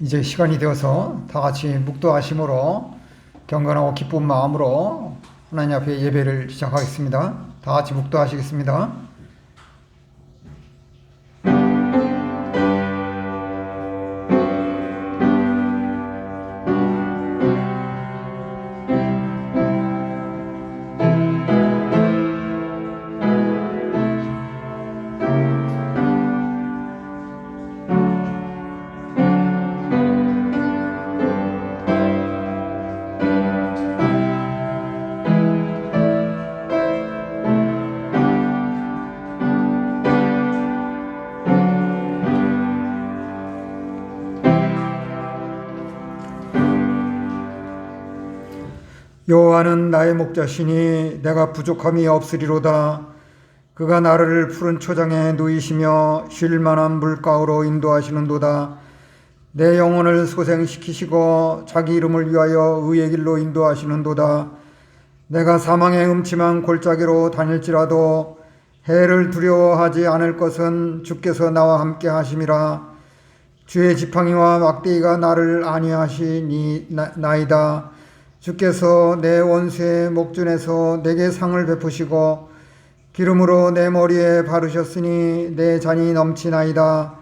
이제 시간이 되어서 다 같이 묵도하심으로 경건하고 기쁜 마음으로 하나님 앞에 예배를 시작하겠습니다. 다 같이 묵도하시겠습니다. 여호와는 나의 목자시니 내가 부족함이 없으리로다. 그가 나를 푸른 초장에 누이시며 쉴 만한 물가로 인도하시는도다. 내 영혼을 소생시키시고 자기 이름을 위하여 의의 길로 인도하시는도다. 내가 사망의 음침한 골짜기로 다닐지라도 해를 두려워하지 않을 것은 주께서 나와 함께 하심이라. 주의 지팡이와 막대기가 나를 안위하시나이다. 주께서 내 원수의 목전에서 내게 상을 베푸시고 기름으로 내 머리에 바르셨으니 내 잔이 넘치나이다.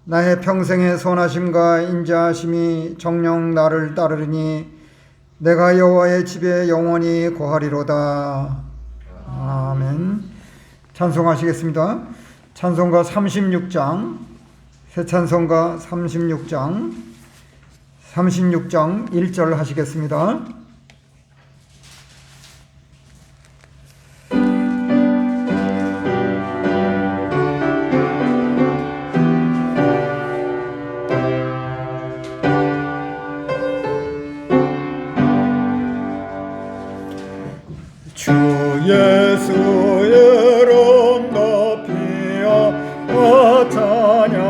나의 평생의 선하심과 인자하심이 정녕 나를 따르리니 내가 여호와의 집에 영원히 거하리로다. 아멘. 찬송하시겠습니다. 찬송가 36장, 새 찬송가 36장 1절 하시겠습니다. 주 예수의 이름 높이어 찬양하여라.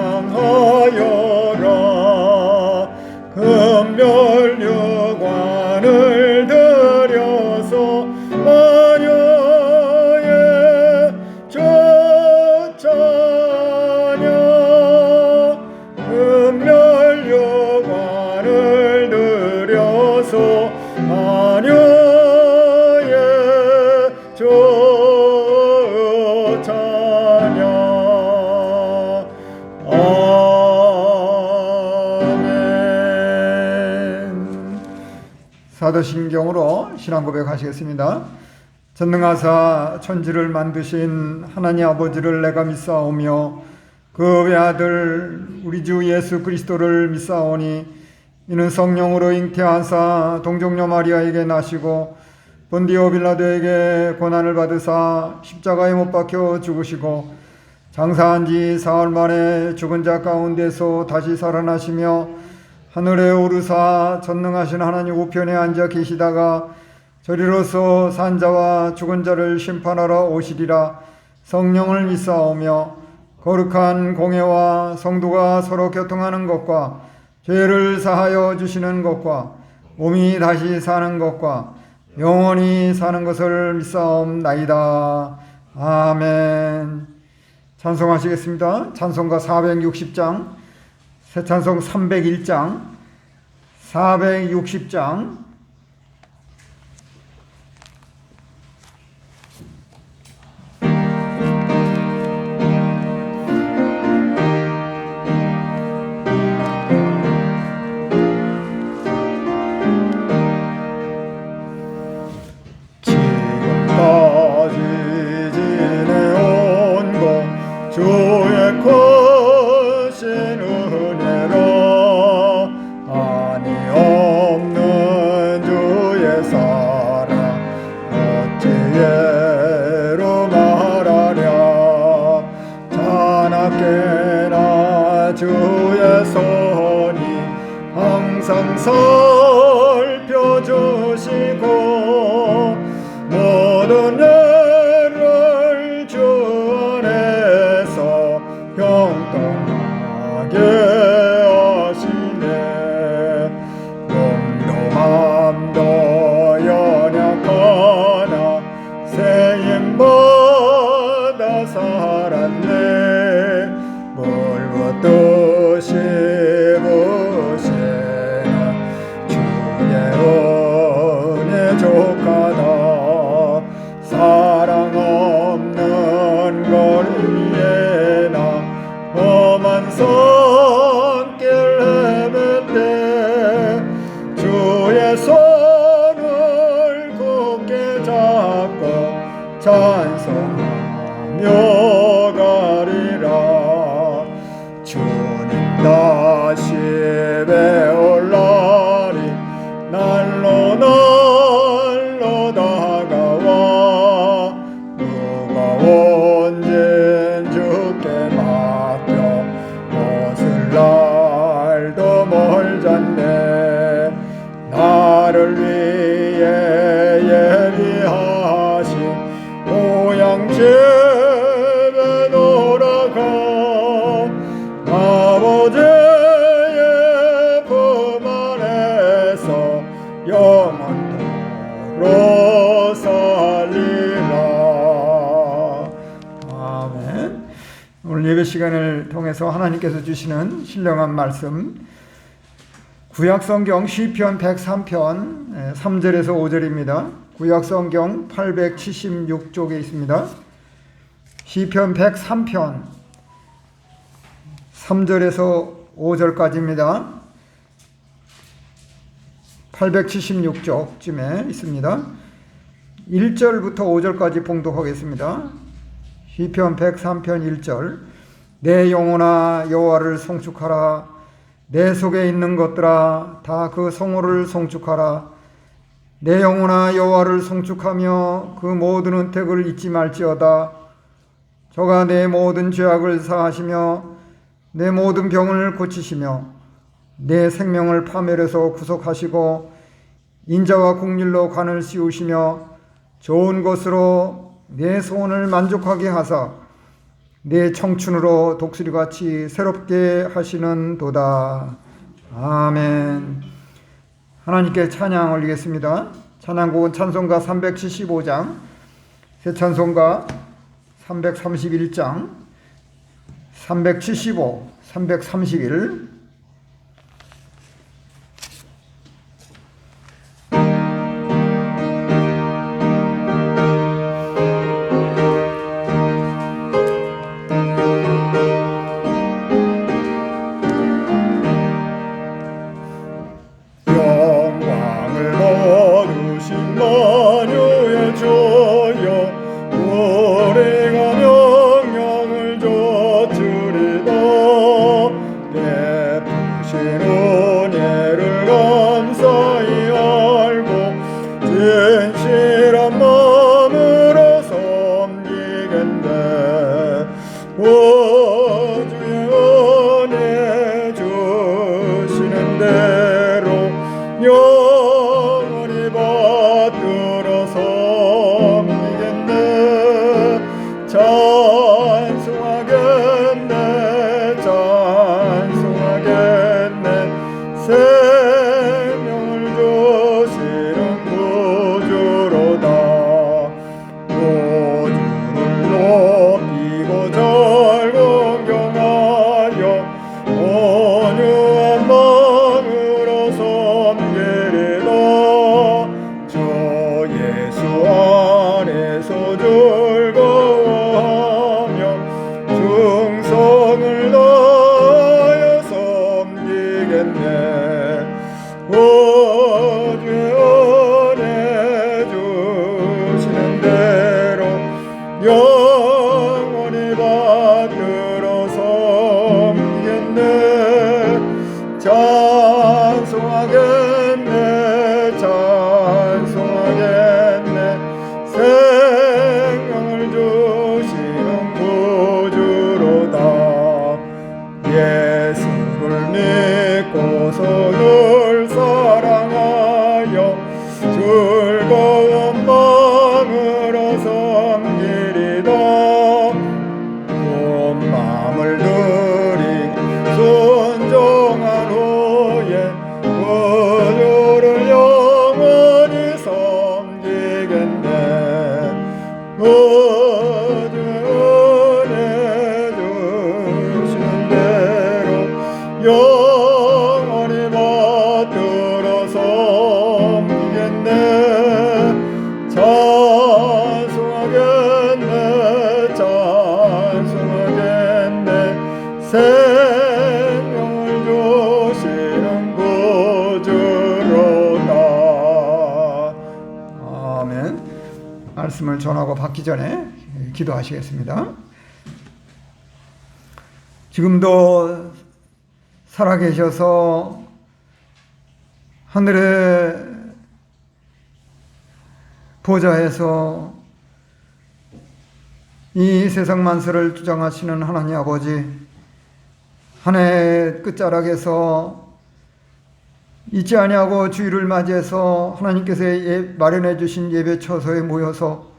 금멸류관을 들여서 마녀의 쫓아냐. 금멸류관을 들여서 마녀 찬양. 아멘. 사도신경으로 신앙 고백하시겠습니다. 전능하사 천지를 만드신 하나님 아버지를 내가 믿사오며 그 외아들 우리 주 예수 그리스도를 믿사오니 이는 성령으로 잉태하사 동정녀 마리아에게 나시고 본디오 빌라도에게 고난을 받으사 십자가에 못 박혀 죽으시고 장사한 지 사흘 만에 죽은 자 가운데서 다시 살아나시며 하늘에 오르사 전능하신 하나님 우편에 앉아 계시다가 저리로서 산자와 죽은 자를 심판하러 오시리라. 성령을 믿사오며 거룩한 공회와 성도가 서로 교통하는 것과 죄를 사하여 주시는 것과 몸이 다시 사는 것과 영원히 사는 것을 믿사옵나이다. 아멘. 찬송하시겠습니다. 찬송가 460장, 새 찬송 301장, 460장, 주의 크신 은혜로 아니 없는 주의 사랑 어찌 예로 말하랴. 자나깨나 주의 손이 항상 살펴주시고 모든 애를 주 안에서 평등하게 하시네. 몸도 맘도 연약하나 세임받아 살았네. 물붓듯이 부시 찬송하며 가리라. 주님 다시 배올 날이 날로 날로 다가와 누가 언젠 주께 맡겨 벗을 날도 멀잖네. 나를 위해 예비하신 고향집에 돌아가 아버지의 품 안에서 영원토록 살리라. 아멘. 오늘 예배 시간을 통해서 하나님께서 주시는 신령한 말씀, 구약성경 시편 103편 3절에서 5절입니다. 구약성경 876쪽에 있습니다. 시편 103편 3절에서 5절까지입니다. 876쪽쯤에 있습니다. 1절부터 5절까지 봉독하겠습니다. 시편 103편 1절. 내 영혼아 여호와를 송축하라. 내 속에 있는 것들아 다 그 성호를 송축하라. 내 영혼아 여호와를 송축하며 그 모든 은택을 잊지 말지어다. 저가 내 모든 죄악을 사하시며 내 모든 병을 고치시며 내 생명을 파멸해서 구속하시고 인자와 국률로 관을 씌우시며 좋은 것으로 내 소원을 만족하게 하사 내 청춘으로 독수리같이 새롭게 하시는 도다. 아멘. 하나님께 찬양 올리겠습니다. 찬양곡은 찬송가 375장, 새 찬송가 331장, 375, 331, 영광을 거두신 만유의 주여 우리가 명령을 좇으리다. 베푸신 은혜를 감사히 알고 진실한 마음으로 섬기겠네. 오 주의 은혜 주시는 대로 영원히 받들어 섬기겠네. 찬송하겠네. 찬송하겠네. 생명을 주시는 구주로다. 구주를 높이고 절 공경하여 온유한 마음으로 섬기리라. 주 예수 안에서 즐거워하며 충성을 다하여 섬기겠네. 오 주의 은혜 주시는 대로 영원히 받들어 섬기겠네. 찬송하겠네. 찬송하겠네. 생명을 말씀을 전하고 받기 전에 기도하시겠습니다. 지금도 살아계셔서 하늘의 보좌에서 이 세상 만세를 주장하시는 하나님 아버지, 한 해 끝자락에서 잊지 아니하고 주일을 맞이해서 하나님께서 마련해 주신 예배 처소에 모여서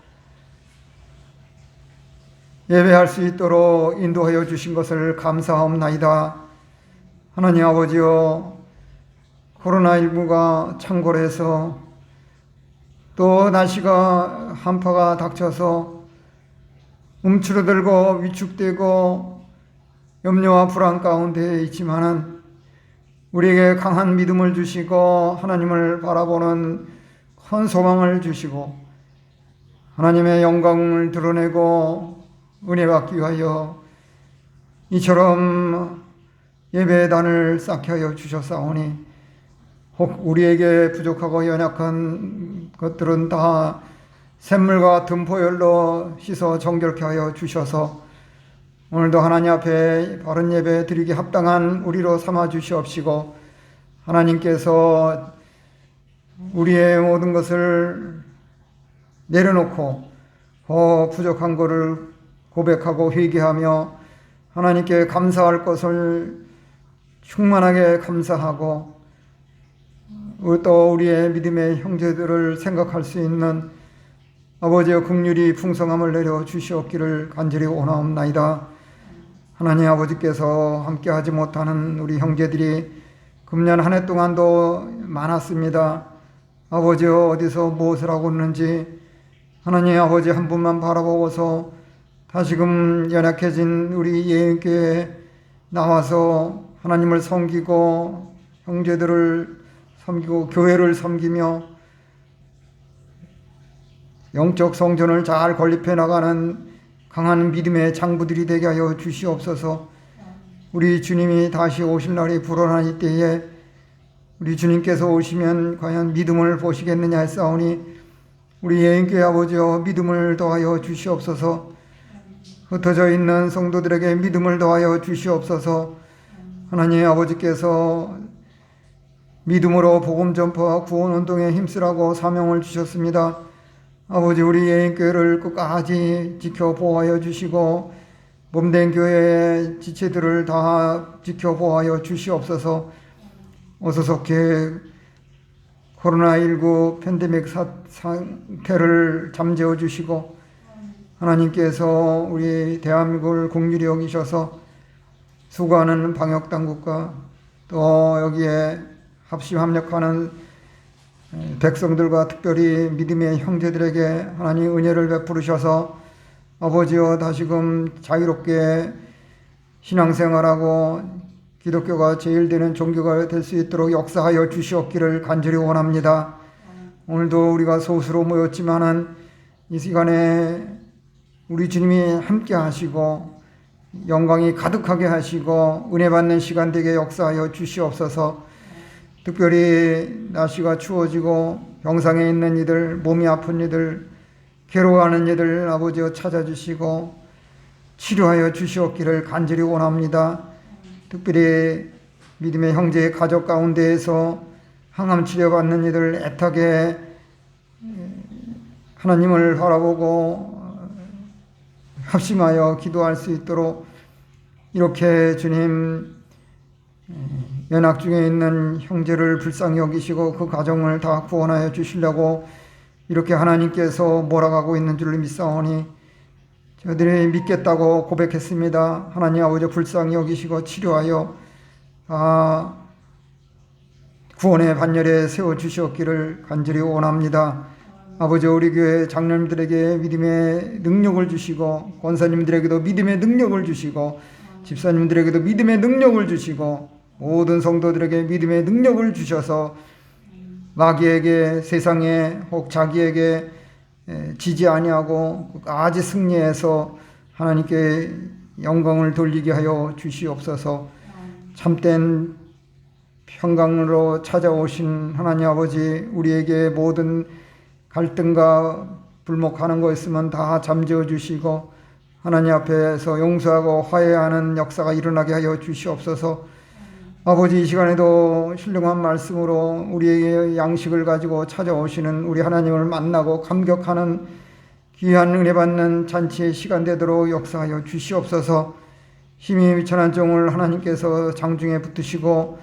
예배할 수 있도록 인도하여 주신 것을 감사하옵나이다. 하나님 아버지여, 코로나19가 창궐해서 또 날씨가 한파가 닥쳐서 움츠러들고 위축되고 염려와 불안 가운데 있지만은 우리에게 강한 믿음을 주시고 하나님을 바라보는 큰 소망을 주시고 하나님의 영광을 드러내고 은혜 받기 위하여 이처럼 예배단을 쌓게 하여 주셨사오니 혹 우리에게 부족하고 연약한 것들은 다 샘물과 등포열로 씻어 정결케 하여 주셔서 오늘도 하나님 앞에 바른 예배 드리기 합당한 우리로 삼아 주시옵시고 하나님께서 우리의 모든 것을 내려놓고 부족한 것을 고백하고 회개하며 하나님께 감사할 것을 충만하게 감사하고 또 우리의 믿음의 형제들을 생각할 수 있는 아버지의 긍휼이 풍성함을 내려 주시옵기를 간절히 원하옵나이다. 하나님 아버지께서 함께하지 못하는 우리 형제들이 금년 한 해 동안도 많았습니다. 아버지 어디서 무엇을 하고 있는지 하나님 아버지 한 분만 바라보고서 다시금 연약해진 우리 예인교회에 나와서 하나님을 섬기고 형제들을 섬기고 교회를 섬기며 영적 성전을 잘 건립해 나가는 강한 믿음의 장부들이 되게 하여 주시옵소서. 우리 주님이 다시 오실 날이 불어나니 때에 우리 주님께서 오시면 과연 믿음을 보시겠느냐 했사오니 우리 예인교회 아버지여 믿음을 더하여 주시옵소서. 흩어져 있는 성도들에게 믿음을 더하여 주시옵소서. 하나님 아버지께서 믿음으로 복음 전파와 구원 운동에 힘쓰라고 사명을 주셨습니다. 아버지 우리 예인교회를 끝까지 지켜 보호하여 주시고 몸된 교회의 지체들을 다 지켜 보호하여 주시옵소서. 어서속히 코로나19 팬데믹 상태를 잠재워 주시고 하나님께서 우리 대한민국을 긍휼히 여기셔서 수고하는 방역당국과 또 여기에 합심합력하는 백성들과 특별히 믿음의 형제들에게 하나님 은혜를 베푸르셔서 아버지여 다시금 자유롭게 신앙생활하고 기독교가 제일 되는 종교가 될 수 있도록 역사하여 주시옵기를 간절히 원합니다. 오늘도 우리가 소수로 모였지만은 이 시간에 우리 주님이 함께 하시고 영광이 가득하게 하시고 은혜 받는 시간 되게 역사하여 주시옵소서. 특별히 날씨가 추워지고 병상에 있는 이들, 몸이 아픈 이들, 괴로워하는 이들 아버지여 찾아주시고 치료하여 주시옵기를 간절히 원합니다. 특별히 믿음의 형제의 가족 가운데에서 항암 치료받는 이들 애타게 하나님을 바라보고 합심하여 기도할 수 있도록 이렇게 주님 연약 중에 있는 형제를 불쌍히 여기시고 그 가정을 다 구원하여 주시려고 이렇게 하나님께서 몰아가고 있는 줄 믿사오니 저들이 믿겠다고 고백했습니다. 하나님 아버지 불쌍히 여기시고 치료하여 구원의 반열에 세워주시옵기를 간절히 원합니다. 아버지 우리 교회 장로님들에게 믿음의 능력을 주시고 권사님들에게도 믿음의 능력을 주시고 집사님들에게도 믿음의 능력을 주시고 모든 성도들에게 믿음의 능력을 주셔서 마귀에게 세상에 혹 자기에게 지지 아니하고 끝까지 승리해서 하나님께 영광을 돌리게 하여 주시옵소서. 참된 평강으로 찾아오신 하나님 아버지 우리에게 모든 갈등과 불목하는 거 있으면 다 잠재워 주시고 하나님 앞에서 용서하고 화해하는 역사가 일어나게 하여 주시옵소서. 아버지, 이 시간에도 훌륭한 말씀으로 우리의 양식을 가지고 찾아오시는 우리 하나님을 만나고 감격하는 귀한 은혜 받는 잔치의 시간 되도록 역사하여 주시옵소서. 힘이 미천한 종을 하나님께서 장중에 붙으시고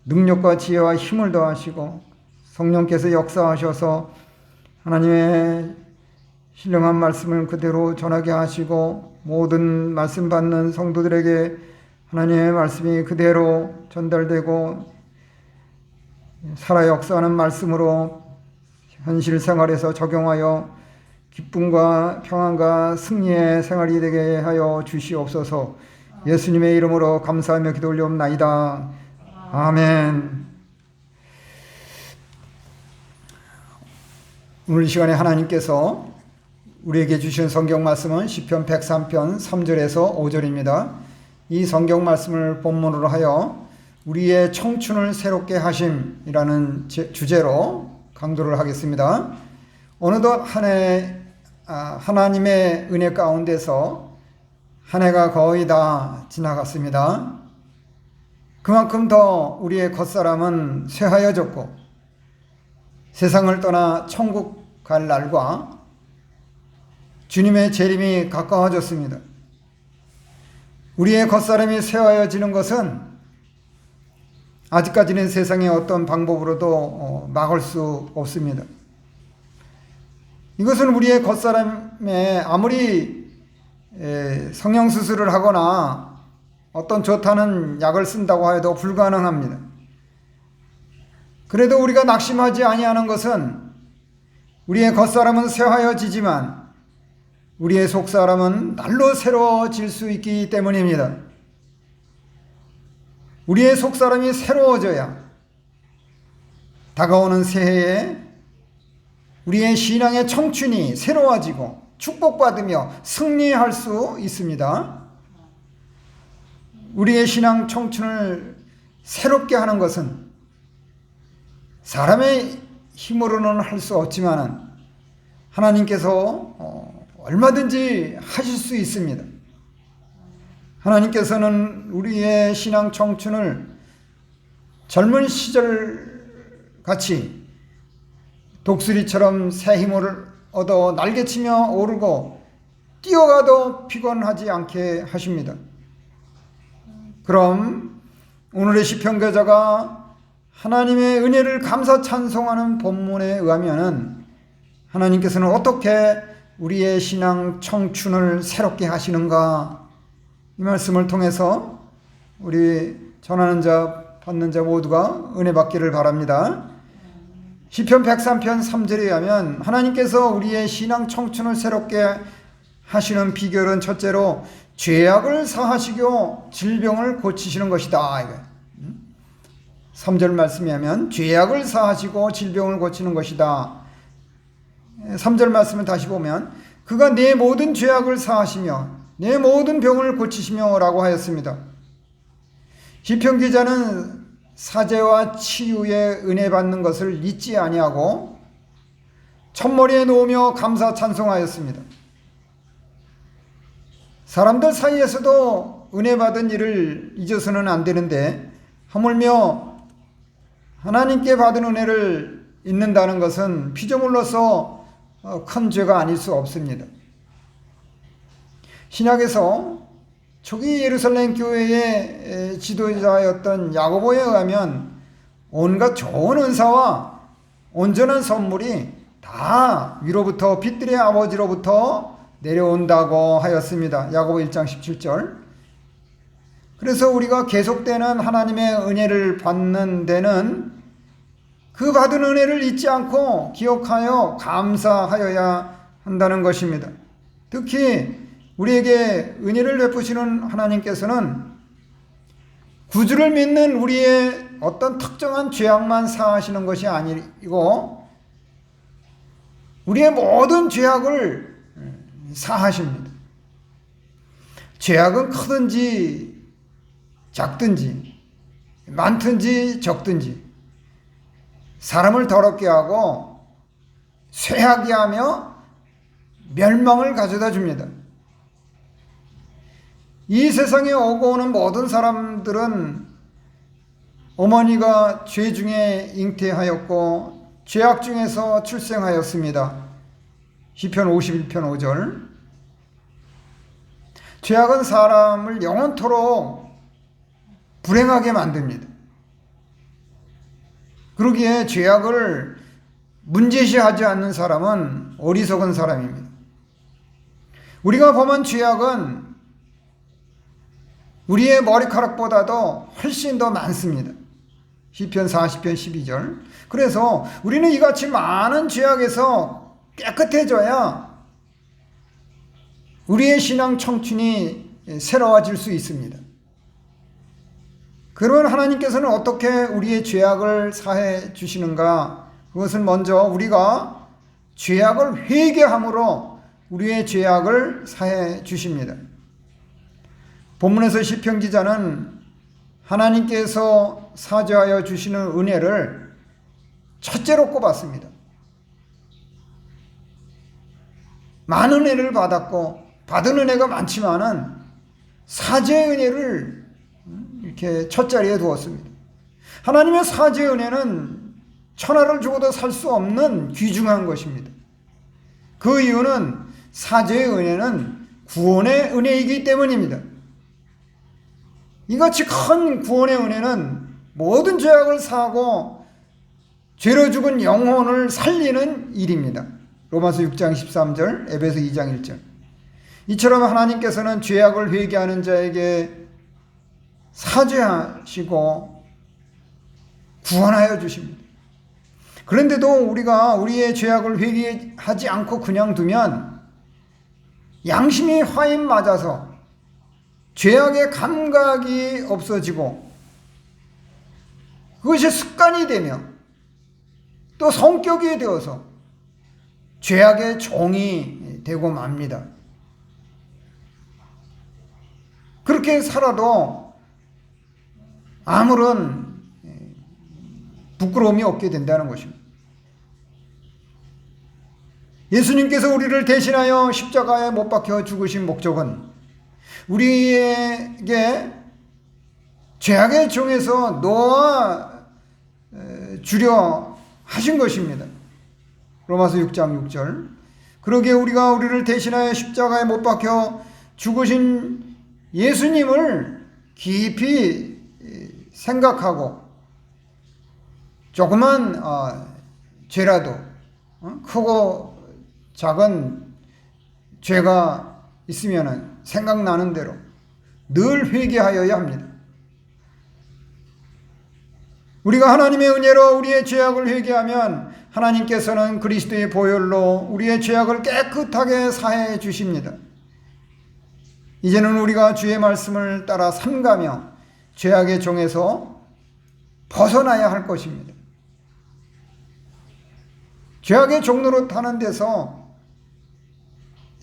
능력과 지혜와 힘을 더하시고 성령께서 역사하셔서 하나님의 신령한 말씀을 그대로 전하게 하시고 모든 말씀 받는 성도들에게 하나님의 말씀이 그대로 전달되고 살아 역사하는 말씀으로 현실 생활에서 적용하여 기쁨과 평안과 승리의 생활이 되게 하여 주시옵소서. 예수님의 이름으로 감사하며 기도 올려옵나이다. 아멘. 오늘 이 시간에 하나님께서 우리에게 주신 성경 말씀은 시편 103편 3절에서 5절입니다. 이 성경 말씀을 본문으로 하여 우리의 청춘을 새롭게 하심이라는 주제로 강도를 하겠습니다. 어느덧 한 해 하나님의 은혜 가운데서 한 해가 거의 다 지나갔습니다. 그만큼 더 우리의 겉사람은 쇠하여졌고 세상을 떠나 천국 갈 날과 주님의 재림이 가까워졌습니다. 우리의 겉사람이 쇠하여지는 것은 아직까지는 세상의 어떤 방법으로도 막을 수 없습니다. 이것은 우리의 겉사람에 아무리 성형수술을 하거나 어떤 좋다는 약을 쓴다고 해도 불가능합니다. 그래도 우리가 낙심하지 아니하는 것은 우리의 겉사람은 쇠하여지지만 우리의 속사람은 날로 새로워질 수 있기 때문입니다. 우리의 속사람이 새로워져야 다가오는 새해에 우리의 신앙의 청춘이 새로워지고 축복받으며 승리할 수 있습니다. 우리의 신앙 청춘을 새롭게 하는 것은 사람의 힘으로는 할 수 없지만 하나님께서 얼마든지 하실 수 있습니다. 하나님께서는 우리의 신앙 청춘을 젊은 시절 같이 독수리처럼 새 힘을 얻어 날개치며 오르고 뛰어가도 피곤하지 않게 하십니다. 그럼 오늘의 시편기자가 하나님의 은혜를 감사 찬송하는 본문에 의하면 하나님께서는 어떻게 우리의 신앙 청춘을 새롭게 하시는가, 이 말씀을 통해서 우리 전하는 자 받는 자 모두가 은혜 받기를 바랍니다. 시편 103편 3절에 의하면 하나님께서 우리의 신앙 청춘을 새롭게 하시는 비결은 첫째로 죄악을 사하시고 질병을 고치시는 것이다. 3절 말씀에 하면 죄악을 사하시고 질병을 고치는 것이다. 3절 말씀을 다시 보면 그가 내 모든 죄악을 사하시며 내 모든 병을 고치시며 라고 하였습니다. 시편 기자는 사죄와 치유의 은혜 받는 것을 잊지 아니하고 첫머리에 놓으며 감사 찬송하였습니다. 사람들 사이에서도 은혜 받은 일을 잊어서는 안 되는데 하물며 하나님께 받은 은혜를 잊는다는 것은 피조물로서 큰 죄가 아닐 수 없습니다. 신약에서 초기 예루살렘 교회의 지도자였던 야고보에 의하면 온갖 좋은 은사와 온전한 선물이 다 위로부터 빛들의 아버지로부터 내려온다고 하였습니다. 야고보 1장 17절. 그래서 우리가 계속되는 하나님의 은혜를 받는 데는 그 받은 은혜를 잊지 않고 기억하여 감사하여야 한다는 것입니다. 특히 우리에게 은혜를 베푸시는 하나님께서는 구주를 믿는 우리의 어떤 특정한 죄악만 사하시는 것이 아니고 우리의 모든 죄악을 사하십니다. 죄악은 크든지 작든지 많든지 적든지 사람을 더럽게 하고 쇠하게 하며 멸망을 가져다 줍니다. 이 세상에 오고 오는 모든 사람들은 어머니가 죄 중에 잉태하였고 죄악 중에서 출생하였습니다. 시편 51편 5절. 죄악은 사람을 영원토록 불행하게 만듭니다. 그러기에 죄악을 문제시하지 않는 사람은 어리석은 사람입니다. 우리가 범한 죄악은 우리의 머리카락보다도 훨씬 더 많습니다. 시편 40편 12절. 그래서 우리는 이같이 많은 죄악에서 깨끗해져야 우리의 신앙 청춘이 새로워질 수 있습니다. 그러면 하나님께서는 어떻게 우리의 죄악을 사해 주시는가? 그것은 먼저 우리가 죄악을 회개함으로 우리의 죄악을 사해 주십니다. 본문에서 시편 기자는 하나님께서 사죄하여 주시는 은혜를 첫째로 꼽았습니다. 많은 은혜를 받았고 받은 은혜가 많지만은 사죄의 은혜를 이렇게 첫 자리에 두었습니다. 하나님의 사죄의 은혜는 천하를 주고도 살 수 없는 귀중한 것입니다. 그 이유는 사죄의 은혜는 구원의 은혜이기 때문입니다. 이같이 큰 구원의 은혜는 모든 죄악을 사하고 죄로 죽은 영혼을 살리는 일입니다. 로마서 6장 13절, 에베소 2장 1절. 이처럼 하나님께서는 죄악을 회개하는 자에게 사죄하시고 구원하여 주십니다. 그런데도 우리가 우리의 죄악을 회개하지 않고 그냥 두면 양심이 화인 맞아서 죄악의 감각이 없어지고 그것이 습관이 되며 또 성격이 되어서 죄악의 종이 되고 맙니다. 그렇게 살아도 아무런 부끄러움이 없게 된다는 것입니다. 예수님께서 우리를 대신하여 십자가에 못 박혀 죽으신 목적은 우리에게 죄악의 종에서 놓아 주려 하신 것입니다. 로마서 6장 6절. 그러기에 우리가 우리를 대신하여 십자가에 못 박혀 죽으신 예수님을 깊이 생각하고 조그만 죄라도 크고 작은 죄가 있으면 생각나는 대로 늘 회개하여야 합니다. 우리가 하나님의 은혜로 우리의 죄악을 회개하면 하나님께서는 그리스도의 보혈로 우리의 죄악을 깨끗하게 사해 주십니다. 이제는 우리가 주의 말씀을 따라 삼가며 죄악의 종에서 벗어나야 할 것입니다. 죄악의 종로로 타는 데서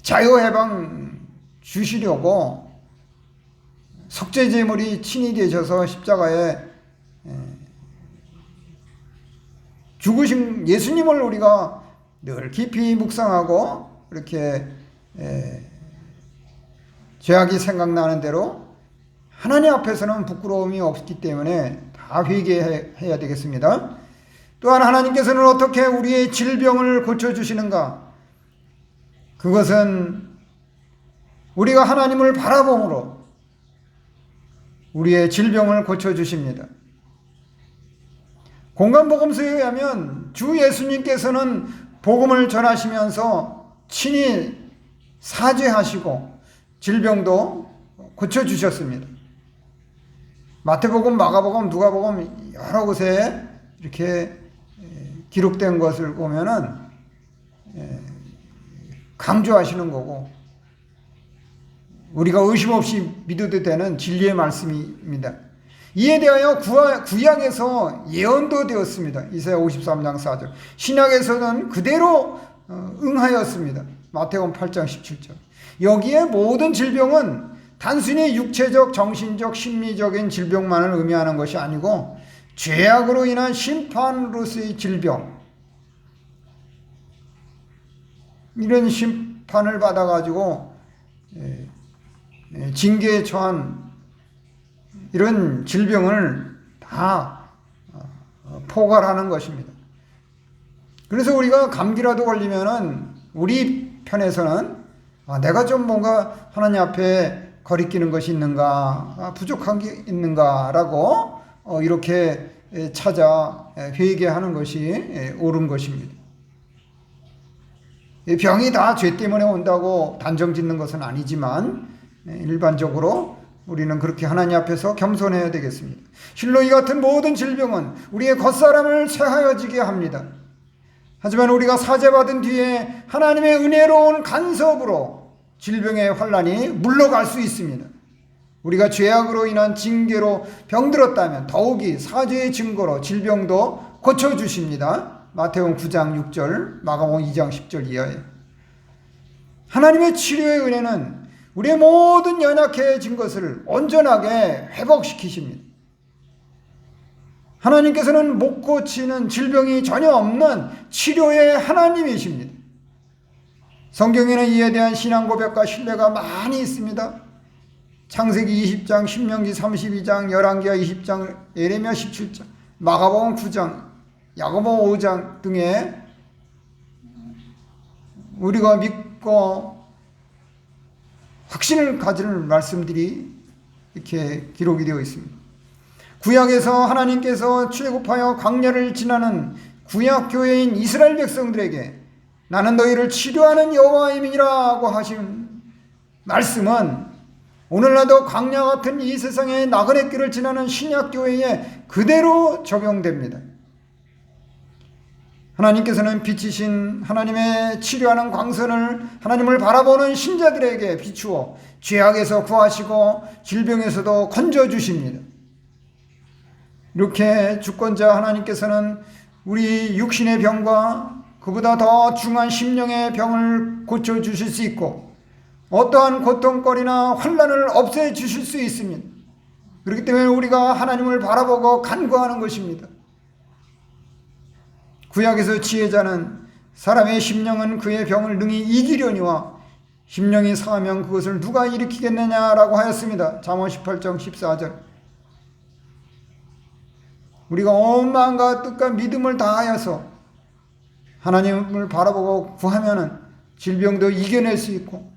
자유해방 주시려고 속죄제물이 친히 되셔서 십자가에 죽으신 예수님을 우리가 늘 깊이 묵상하고 이렇게 죄악이 생각나는 대로 하나님 앞에서는 부끄러움이 없기 때문에 다 회개해야 되겠습니다. 또한 하나님께서는 어떻게 우리의 질병을 고쳐주시는가? 그것은 우리가 하나님을 바라봄으로 우리의 질병을 고쳐주십니다. 공간복음서에 의하면 주 예수님께서는 복음을 전하시면서 친히 사죄하시고 질병도 고쳐주셨습니다. 마태복음, 마가복음, 누가복음 여러 곳에 이렇게 기록된 것을 보면은 강조하시는 거고 우리가 의심 없이 믿어도 되는 진리의 말씀입니다. 이에 대하여 구약에서 예언도 되었습니다. 이사야 53장 4절. 신약에서는 그대로 응하였습니다. 마태복음 8장 17절. 여기에 모든 질병은 단순히 육체적, 정신적, 심리적인 질병만을 의미하는 것이 아니고 죄악으로 인한 심판으로서의 질병, 이런 비판을 받아가지고 징계에 처한 이런 질병을 다 포괄하는 것입니다. 그래서 우리가 감기라도 걸리면은 우리 편에서는 내가 좀 뭔가 하나님 앞에 거리끼는 것이 있는가, 부족한 게 있는가라고 이렇게 찾아 회개하는 것이 옳은 것입니다. 병이 다 죄 때문에 온다고 단정 짓는 것은 아니지만 일반적으로 우리는 그렇게 하나님 앞에서 겸손해야 되겠습니다. 실로 이 같은 모든 질병은 우리의 겉사람을 쇠하여지게 합니다. 하지만 우리가 사죄받은 뒤에 하나님의 은혜로운 간섭으로 질병의 환란이 물러갈 수 있습니다. 우리가 죄악으로 인한 징계로 병들었다면 더욱이 사죄의 증거로 질병도 고쳐주십니다. 마태복음 9장 6절, 마가복음 2장 10절 이하에. 하나님의 치료의 은혜는 우리의 모든 연약해진 것을 온전하게 회복시키십니다. 하나님께서는 못 고치는 질병이 전혀 없는 치료의 하나님이십니다. 성경에는 이에 대한 신앙 고백과 신뢰가 많이 있습니다. 창세기 20장, 신명기 32장, 열왕기하 20장, 예레미야 17장, 마가복음 9장, 야고보 5장 등에 우리가 믿고 확신을 가질 말씀들이 이렇게 기록이 되어 있습니다. 구약에서 하나님께서 출애굽하여 광야를 지나는 구약 교회인 이스라엘 백성들에게 나는 너희를 치료하는 여호와임이라고 하신 말씀은 오늘날도 광야 같은 이 세상의 나그네 길을 지나는 신약 교회에 그대로 적용됩니다. 하나님께서는 빛이신 하나님의 치료하는 광선을 하나님을 바라보는 신자들에게 비추어 죄악에서 구하시고 질병에서도 건져주십니다. 이렇게 주권자 하나님께서는 우리 육신의 병과 그보다 더 중한 심령의 병을 고쳐주실 수 있고 어떠한 고통거리나 환난을 없애주실 수 있습니다. 그렇기 때문에 우리가 하나님을 바라보고 간구하는 것입니다. 구약에서 지혜자는 사람의 심령은 그의 병을 능히 이기려니와 심령이 상하면 그것을 누가 일으키겠느냐라고 하였습니다. 잠언 18장 14절. 우리가 온 마음과 뜻과 믿음을 다하여서 하나님을 바라보고 구하면은 질병도 이겨낼 수 있고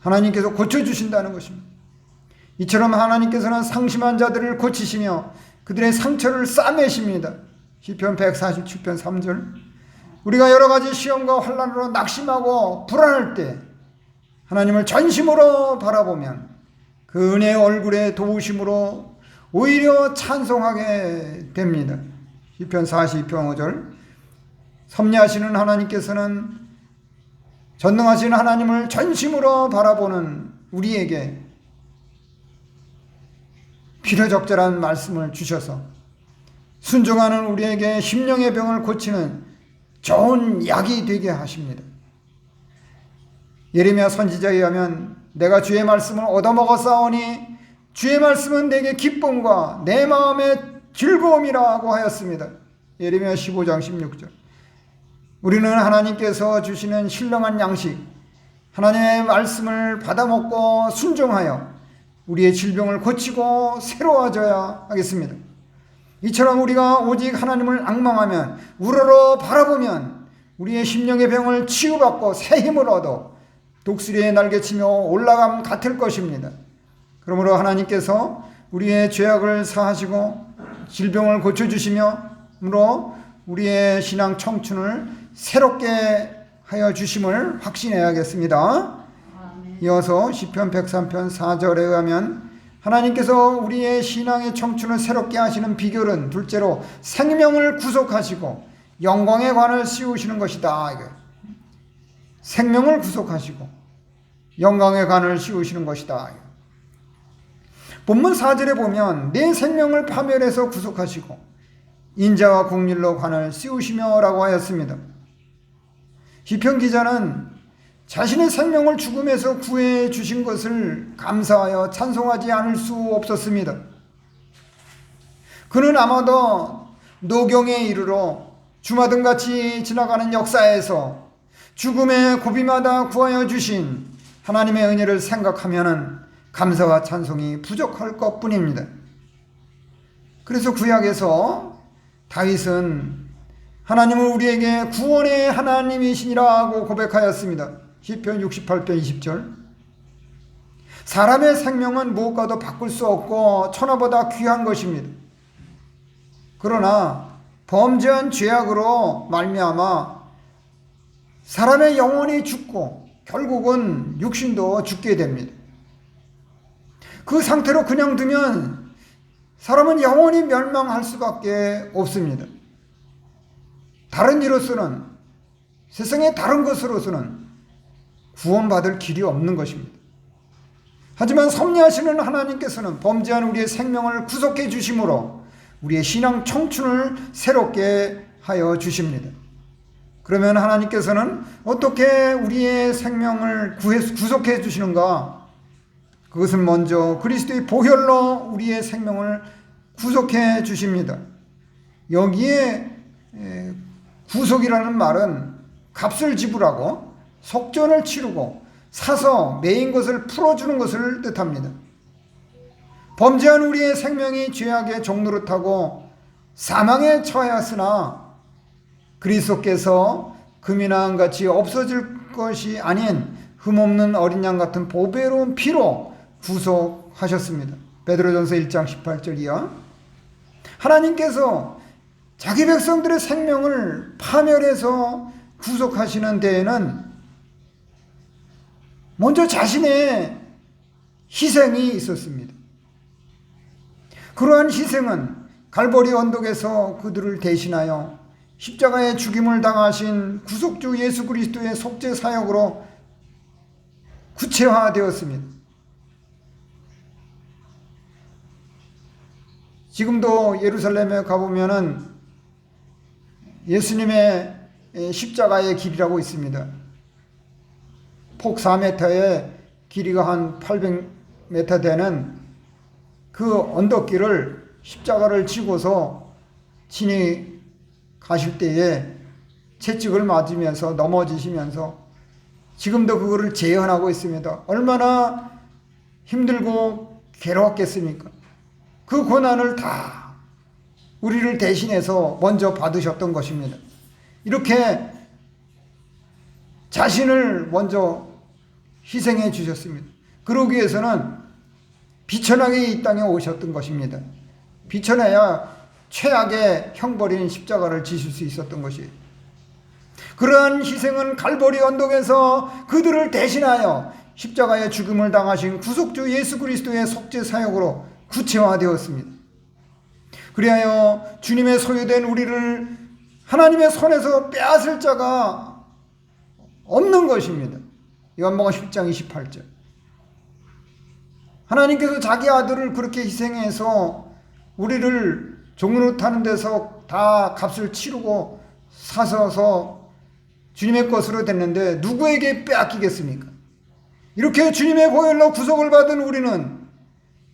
하나님께서 고쳐주신다는 것입니다. 이처럼 하나님께서는 상심한 자들을 고치시며 그들의 상처를 싸매십니다. 시편 147편 3절. 우리가 여러 가지 시험과 환난으로 낙심하고 불안할 때 하나님을 전심으로 바라보면 그 은혜의 얼굴에 도우심으로 오히려 찬송하게 됩니다. 시편 42편 5절. 섭리하시는 하나님께서는 전능하신 하나님을 전심으로 바라보는 우리에게 필요적절한 말씀을 주셔서 순종하는 우리에게 심령의 병을 고치는 좋은 약이 되게 하십니다. 예레미야 선지자에 의하면 내가 주의 말씀을 얻어먹었사오니 주의 말씀은 내게 기쁨과 내 마음의 즐거움이라고 하였습니다. 예레미야 15장 16절. 우리는 하나님께서 주시는 신령한 양식, 하나님의 말씀을 받아먹고 순종하여 우리의 질병을 고치고 새로워져야 하겠습니다. 이처럼 우리가 오직 하나님을 앙망하면 우러러 바라보면 우리의 심령의 병을 치유받고 새 힘을 얻어 독수리의 날개치며 올라감 같을 것입니다. 그러므로 하나님께서 우리의 죄악을 사하시고 질병을 고쳐주시므로 우리의 신앙 청춘을 새롭게 하여 주심을 확신해야겠습니다. 이어서 시편 103편 4절에 의하면 하나님께서 우리의 신앙의 청춘을 새롭게 하시는 비결은 둘째로 생명을 구속하시고 영광의 관을 씌우시는 것이다. 생명을 구속하시고 영광의 관을 씌우시는 것이다. 본문 4절에 보면 내 생명을 파멸해서 구속하시고 인자와 공률로 관을 씌우시며 라고 하였습니다. 시편 기자는 자신의 생명을 죽음에서 구해 주신 것을 감사하여 찬송하지 않을 수 없었습니다. 그는 아마도 노경에 이르러 주마등같이 지나가는 역사에서 죽음의 고비마다 구하여 주신 하나님의 은혜를 생각하면 감사와 찬송이 부족할 것뿐입니다. 그래서 구약에서 다윗은 하나님은 우리에게 구원의 하나님이시니라고 고백하였습니다. 시편 68편 20절. 사람의 생명은 무엇과도 바꿀 수 없고 천하보다 귀한 것입니다. 그러나 범죄한 죄악으로 말미암아 사람의 영혼이 죽고 결국은 육신도 죽게 됩니다. 그 상태로 그냥 두면 사람은 영원히 멸망할 수밖에 없습니다. 다른 이로서는, 세상의 다른 것으로서는 구원받을 길이 없는 것입니다. 하지만 섭리하시는 하나님께서는 범죄한 우리의 생명을 구속해 주심으로 우리의 신앙 청춘을 새롭게 하여 주십니다. 그러면 하나님께서는 어떻게 우리의 생명을 구속해 주시는가? 그것은 먼저 그리스도의 보혈로 우리의 생명을 구속해 주십니다. 여기에 구속이라는 말은 값을 지불하고 속전을 치르고 사서 매인 것을 풀어주는 것을 뜻합니다. 범죄한 우리의 생명이 죄악의 종노릇하고 사망에 처하였으나 그리스도께서 금이나 은같이 없어질 것이 아닌 흠없는 어린 양 같은 보배로운 피로 구속하셨습니다. 베드로전서 1장 18절 이하. 하나님께서 자기 백성들의 생명을 파멸해서 구속하시는 데에는 먼저 자신의 희생이 있었습니다. 그러한 희생은 갈보리 언덕에서 그들을 대신하여 십자가의 죽임을 당하신 구속주 예수 그리스도의 속죄 사역으로 구체화되었습니다. 지금도 예루살렘에 가보면은 예수님의 십자가의 길이라고 있습니다. 폭 4m에 길이가 한 800m 되는 그 언덕길을 십자가를 지고서 친히 가실 때에 채찍을 맞으면서 넘어지시면서 지금도 그거를 재현하고 있습니다. 얼마나 힘들고 괴로웠겠습니까? 그 고난을 다 우리를 대신해서 먼저 받으셨던 것입니다. 이렇게 자신을 먼저 희생해 주셨습니다. 그러기 위해서는 비천하게 이 땅에 오셨던 것입니다. 비천해야 최악의 형벌인 십자가를 지실 수 있었던 것이에요. 그러한 희생은 갈보리 언덕에서 그들을 대신하여 십자가의 죽음을 당하신 구속주 예수 그리스도의 속죄 사역으로 구체화되었습니다. 그리하여 주님의 소유된 우리를 하나님의 손에서 빼앗을 자가 없는 것입니다. 요한복음 10장 28절. 하나님께서 자기 아들을 그렇게 희생해서 우리를 종노릇하는 데서 다 값을 치르고 사서서 주님의 것으로 됐는데 누구에게 빼앗기겠습니까? 이렇게 주님의 보혈로 구속을 받은 우리는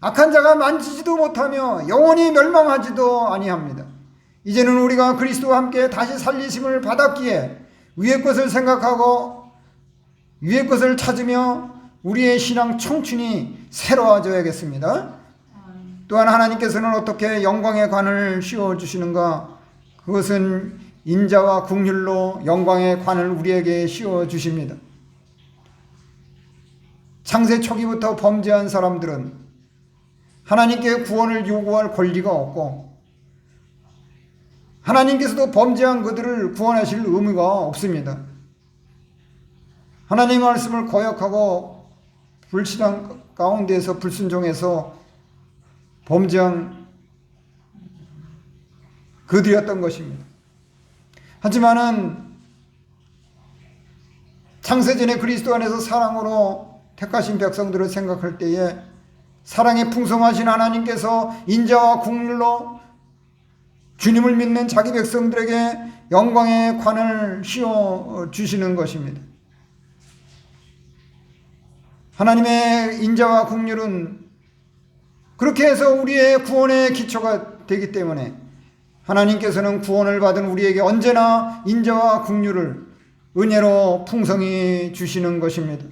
악한 자가 만지지도 못하며 영원히 멸망하지도 아니합니다. 이제는 우리가 그리스도와 함께 다시 살리심을 받았기에 위의 것을 생각하고 위의 것을 찾으며 우리의 신앙 청춘이 새로워져야겠습니다. 또한 하나님께서는 어떻게 영광의 관을 씌워주시는가? 그것은 인자와 긍휼로 영광의 관을 우리에게 씌워주십니다. 창세 초기부터 범죄한 사람들은 하나님께 구원을 요구할 권리가 없고 하나님께서도 범죄한 그들을 구원하실 의무가 없습니다. 하나님의 말씀을 거역하고 불신앙 가운데에서 불순종해서 범죄한 그들이었던 것입니다. 하지만은 창세전에 그리스도 안에서 사랑으로 택하신 백성들을 생각할 때에 사랑에 풍성하신 하나님께서 인자와 긍휼로 주님을 믿는 자기 백성들에게 영광의 관을 씌워 주시는 것입니다. 하나님의 인자와 긍휼은 그렇게 해서 우리의 구원의 기초가 되기 때문에 하나님께서는 구원을 받은 우리에게 언제나 인자와 긍휼을 은혜로 풍성히 주시는 것입니다.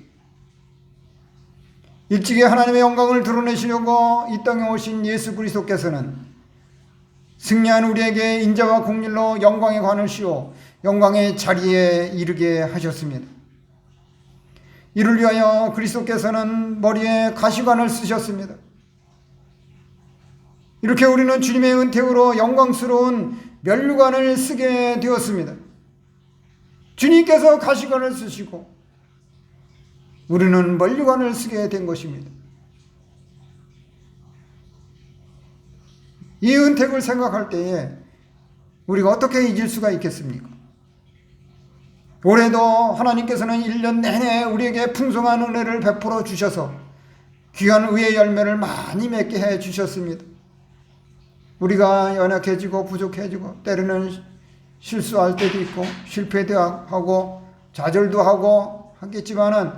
일찍이 하나님의 영광을 드러내시려고 이 땅에 오신 예수 그리스도께서는 승리한 우리에게 인자와 공률로 영광의 관을 씌워 영광의 자리에 이르게 하셨습니다. 이를 위하여 그리스도께서는 머리에 가시관을 쓰셨습니다. 이렇게 우리는 주님의 은택으로 영광스러운 면류관을 쓰게 되었습니다. 주님께서 가시관을 쓰시고 우리는 면류관을 쓰게 된 것입니다. 이 은택을 생각할 때에 우리가 어떻게 잊을 수가 있겠습니까? 올해도 하나님께서는 1년 내내 우리에게 풍성한 은혜를 베풀어 주셔서 귀한 의의 열매를 많이 맺게 해 주셨습니다. 우리가 연약해지고 부족해지고 때로는 실수할 때도 있고 실패도 하고 좌절도 하고 하겠지만은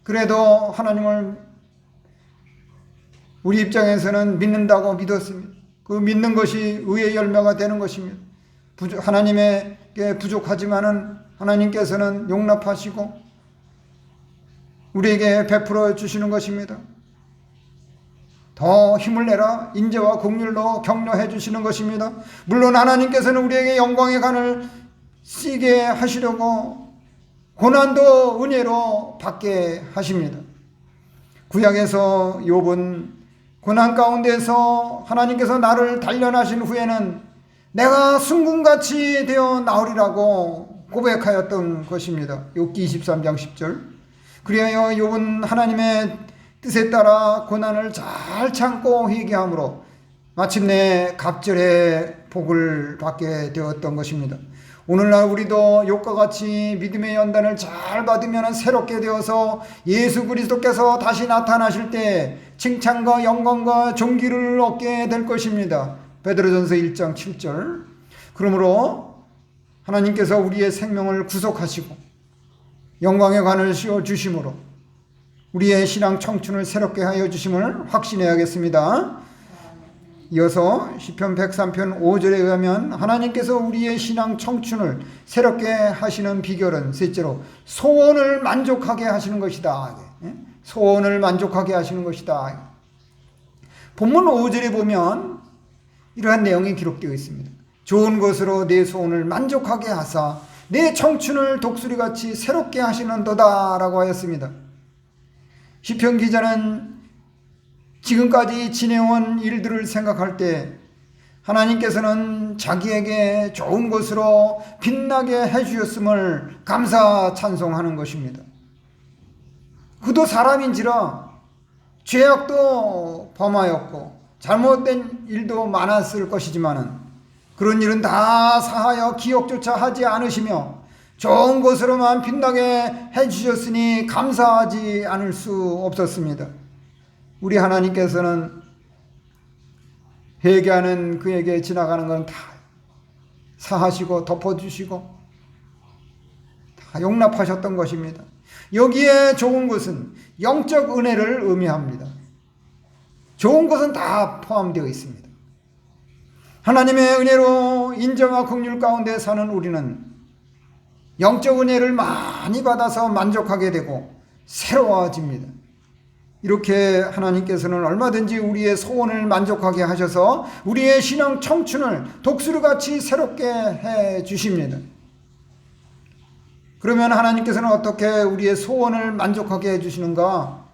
그래도 하나님을 우리 입장에서는 믿는다고 믿었습니다. 그 믿는 것이 의의 열매가 되는 것입니다. 하나님에게 부족하지만은 하나님께서는 용납하시고 우리에게 베풀어 주시는 것입니다. 더 힘을 내라 인자와 긍휼로 격려해 주시는 것입니다. 물론 하나님께서는 우리에게 영광의 관을 쓰게 하시려고 고난도 은혜로 받게 하십니다. 구약에서 욥은 고난 가운데서 하나님께서 나를 단련하신 후에는 내가 순금같이 되어 나오리라고 고백하였던 것입니다. 욥기 23장 10절. 그리하여 욥은 하나님의 뜻에 따라 고난을 잘 참고 회개함으로 마침내 갑절의 복을 받게 되었던 것입니다. 오늘날 우리도 욥과 같이 믿음의 연단을 잘 받으면 새롭게 되어서 예수 그리스도께서 다시 나타나실 때 칭찬과 영광과 존귀를 얻게 될 것입니다. 베드로전서 1장 7절. 그러므로 하나님께서 우리의 생명을 구속하시고 영광의 관을 씌워 주심으로 우리의 신앙 청춘을 새롭게 하여 주심을 확신해야겠습니다. 이어서 시편 103편 5절에 의하면 하나님께서 우리의 신앙 청춘을 새롭게 하시는 비결은 셋째로 소원을 만족하게 하시는 것이다. 소원을 만족하게 하시는 것이다. 본문 5절에 보면 이러한 내용이 기록되어 있습니다. 좋은 것으로 내 소원을 만족하게 하사 내 청춘을 독수리같이 새롭게 하시는도다 라고 하였습니다. 시편 기자는 지금까지 지내온 일들을 생각할 때 하나님께서는 자기에게 좋은 것으로 빛나게 해주셨음을 감사 찬송하는 것입니다. 그도 사람인지라 죄악도 범하였고 잘못된 일도 많았을 것이지만은 그런 일은 다 사하여 기억조차 하지 않으시며 좋은 것으로만 빛나게 해주셨으니 감사하지 않을 수 없었습니다. 우리 하나님께서는 회개하는 그에게 지나가는 건 다 사하시고 덮어주시고 다 용납하셨던 것입니다. 여기에 좋은 것은 영적 은혜를 의미합니다. 좋은 것은 다 포함되어 있습니다. 하나님의 은혜로 인정과 긍휼 가운데 사는 우리는 영적 은혜를 많이 받아서 만족하게 되고 새로워집니다. 이렇게 하나님께서는 얼마든지 우리의 소원을 만족하게 하셔서 우리의 신앙 청춘을 독수리같이 새롭게 해 주십니다. 그러면 하나님께서는 어떻게 우리의 소원을 만족하게 해 주시는가?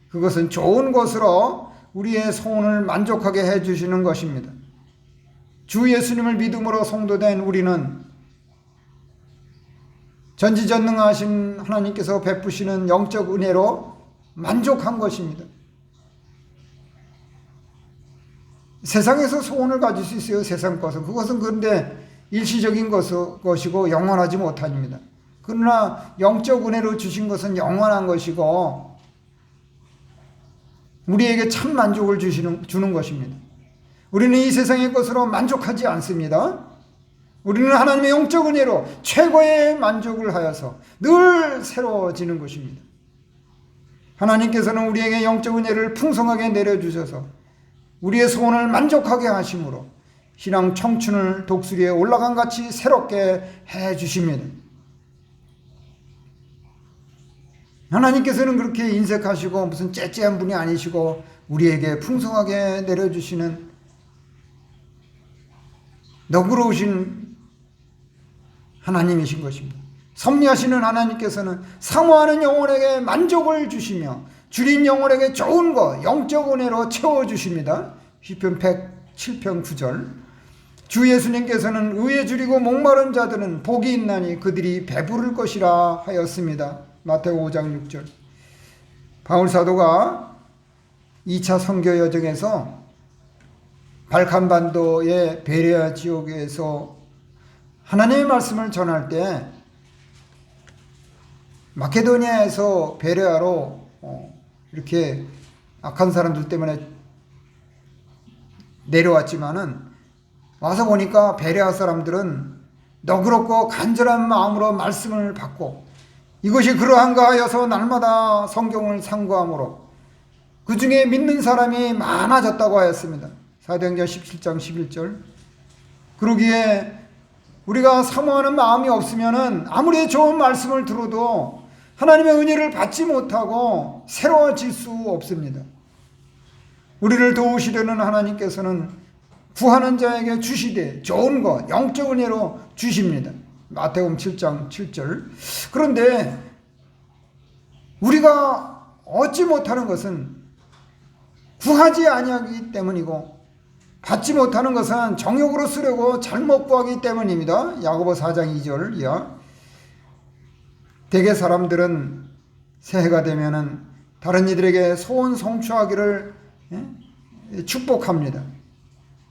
그것은 좋은 것으로 우리의 소원을 만족하게 해 주시는 것입니다. 주 예수님을 믿음으로 성도된 우리는 전지전능하신 하나님께서 베푸시는 영적 은혜로 만족한 것입니다. 세상에서 소원을 가질 수 있어요. 세상 것은. 그것은 그런데 일시적인 것이고 영원하지 못합니다. 그러나 영적 은혜로 주신 것은 영원한 것이고 우리에게 참 만족을 주는 것입니다. 우리는 이 세상의 것으로 만족하지 않습니다. 우리는 하나님의 영적 은혜로 최고의 만족을 하여서 늘 새로워지는 것입니다. 하나님께서는 우리에게 영적 은혜를 풍성하게 내려주셔서 우리의 소원을 만족하게 하심으로 신앙 청춘을 독수리에 올라간 같이 새롭게 해 주십니다. 하나님께서는 그렇게 인색하시고 무슨 째째한 분이 아니시고 우리에게 풍성하게 내려주시는 너그러우신 하나님이신 것입니다. 섭리하시는 하나님께서는 사모하는 영혼에게 만족을 주시며 줄인 영혼에게 좋은 것 영적 은혜로 채워주십니다. 시편 107편 9절. 주 예수님께서는 의에 줄이고 목마른 자들은 복이 있나니 그들이 배부를 것이라 하였습니다. 마태복음 5장 6절. 바울 사도가 2차 선교 여정에서 발칸반도의 베레아 지역에서 하나님의 말씀을 전할 때 마케도니아에서 베레아로 이렇게 악한 사람들 때문에 내려왔지만은 와서 보니까 베레아 사람들은 너그럽고 간절한 마음으로 말씀을 받고 이것이 그러한가 하여서 날마다 성경을 상고함으로 그 중에 믿는 사람이 많아졌다고 하였습니다. 사도행전 17장 11절. 그러기에 우리가 사모하는 마음이 없으면은 아무리 좋은 말씀을 들어도 하나님의 은혜를 받지 못하고 새로워질 수 없습니다. 우리를 도우시려는 하나님께서는 구하는 자에게 주시되 좋은 것 영적 은혜로 주십니다. 마태복음 7장 7절. 그런데 우리가 얻지 못하는 것은 구하지 아니하기 때문이고 받지 못하는 것은 정욕으로 쓰려고 잘못 구하기 때문입니다. 야고보 4장 2절 이하. 대개 사람들은 새해가 되면은 다른 이들에게 소원 성취하기를 축복합니다.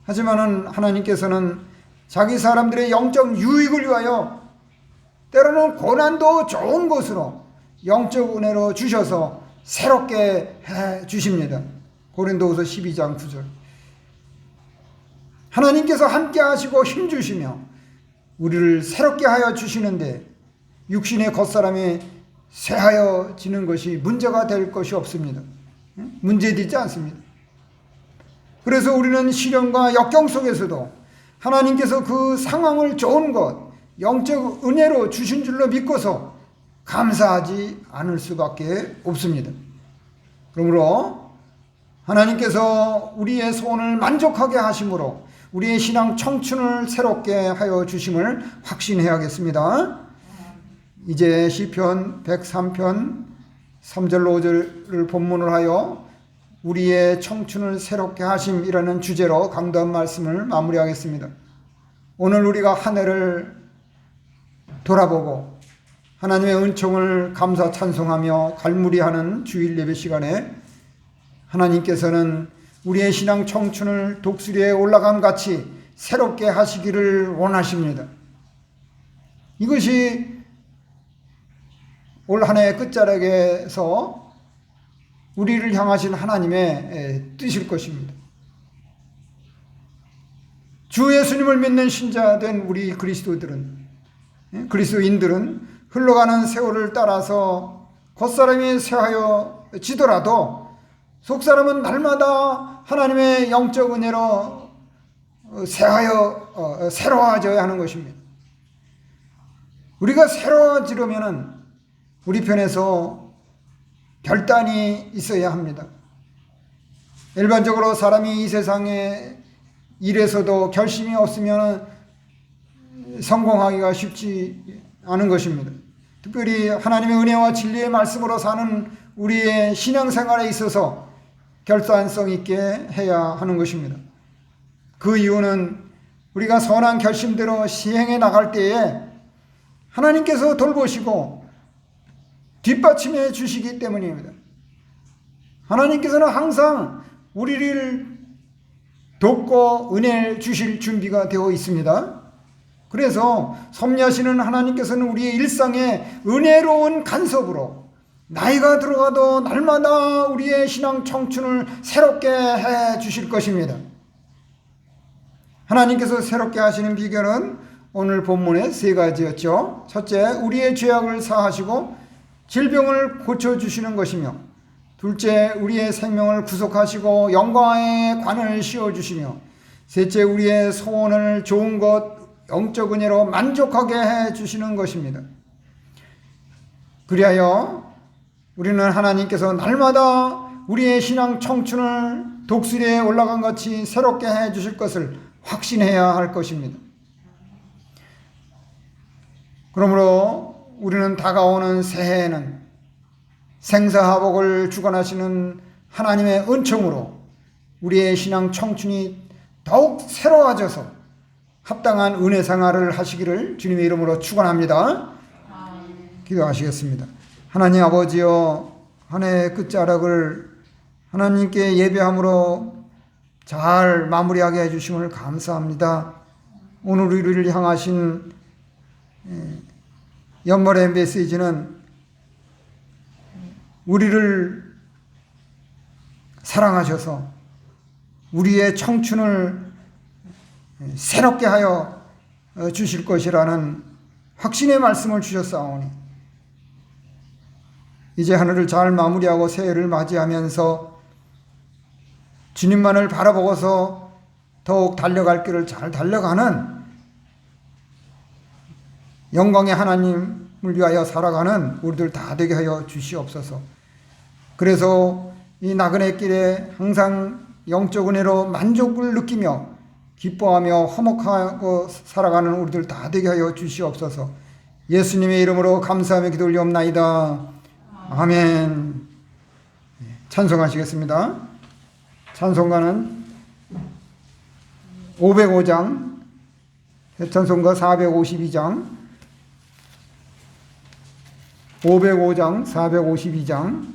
하지만은 하나님께서는 자기 사람들의 영적 유익을 위하여 때로는 고난도 좋은 것으로 영적 은혜로 주셔서 새롭게 해 주십니다. 고린도후서 12장 9절. 하나님께서 함께 하시고 힘주시며 우리를 새롭게 하여 주시는데 육신의 겉사람이 쇠하여지는 것이 문제가 될 것이 없습니다. 문제되지 않습니다. 그래서 우리는 시련과 역경 속에서도 하나님께서 그 상황을 좋은 것, 영적 은혜로 주신 줄로 믿고서 감사하지 않을 수밖에 없습니다. 그러므로 하나님께서 우리의 소원을 만족하게 하심으로 우리의 신앙 청춘을 새롭게 하여 주심을 확신해야겠습니다. 이제 시편 103편 3절 5절을 본문을 하여 우리의 청춘을 새롭게 하심이라는 주제로 강도한 말씀을 마무리하겠습니다. 오늘 우리가 한 해를 돌아보고 하나님의 은총을 감사 찬송하며 갈무리하는 주일 예배 시간에 하나님께서는 우리의 신앙 청춘을 독수리에 올라감 같이 새롭게 하시기를 원하십니다. 이것이 올 한 해 끝자락에서 우리를 향하신 하나님의 뜻일 것입니다. 주 예수님을 믿는 신자된 우리 그리스도인들은 흘러가는 세월을 따라서 겉사람이 쇠하여지더라도 속사람은 날마다 하나님의 영적 은혜로 새로워져야 하는 것입니다. 우리가 새로워지려면 우리 편에서 결단이 있어야 합니다. 일반적으로 사람이 이 세상에 일에서도 결심이 없으면 성공하기가 쉽지 않은 것입니다. 특별히 하나님의 은혜와 진리의 말씀으로 사는 우리의 신앙생활에 있어서 결단성 있게 해야 하는 것입니다. 그 이유는 우리가 선한 결심대로 시행해 나갈 때에 하나님께서 돌보시고 뒷받침해 주시기 때문입니다. 하나님께서는 항상 우리를 돕고 은혜를 주실 준비가 되어 있습니다. 그래서 섭리하시는 하나님께서는 우리의 일상에 은혜로운 간섭으로 나이가 들어가도 날마다 우리의 신앙 청춘을 새롭게 해 주실 것입니다. 하나님께서 새롭게 하시는 비결은 오늘 본문에 세 가지였죠. 첫째, 우리의 죄악을 사하시고 질병을 고쳐주시는 것이며, 둘째, 우리의 생명을 구속하시고 영광의 관을 씌워주시며, 셋째, 우리의 소원을 좋은 것, 영적 은혜로 만족하게 해주시는 것입니다. 그리하여 우리는 하나님께서 날마다 우리의 신앙 청춘을 독수리에 올라간 같이 새롭게 해 주실 것을 확신해야 할 것입니다. 그러므로 우리는 다가오는 새해에는 생사화복을 주관하시는 하나님의 은총으로 우리의 신앙 청춘이 더욱 새로워져서 합당한 은혜 생활을 하시기를 주님의 이름으로 축원합니다. 기도하시겠습니다. 하나님 아버지여, 한 해의 끝자락을 하나님께 예배함으로 잘 마무리하게 해주심을 감사합니다. 오늘 우리를 향하신 연말의 메시지는 우리를 사랑하셔서 우리의 청춘을 새롭게 하여 주실 것이라는 확신의 말씀을 주셨사오니 이제 한 해를 잘 마무리하고 새해를 맞이하면서 주님만을 바라보고서 더욱 달려갈 길을 잘 달려가는 영광의 하나님을 위하여 살아가는 우리들 다 되게 하여 주시옵소서. 그래서 이 나그네 길에 항상 영적 은혜로 만족을 느끼며 기뻐하며 화목하고 살아가는 우리들 다 되게 하여 주시옵소서. 예수님의 이름으로 감사하며 기도 올리옵나이다. 아멘. 찬송하시겠습니다. 찬송가는 505장, 찬송가 452장, 505장, 452장.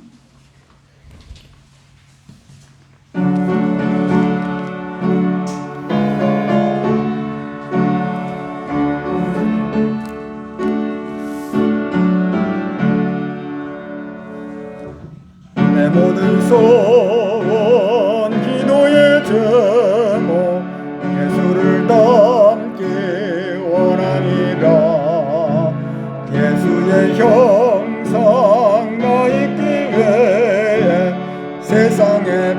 내 모든 소원 기도의 제목 예수를 닮기 원하니라. 예수의 형상 나 있기 위해 세상에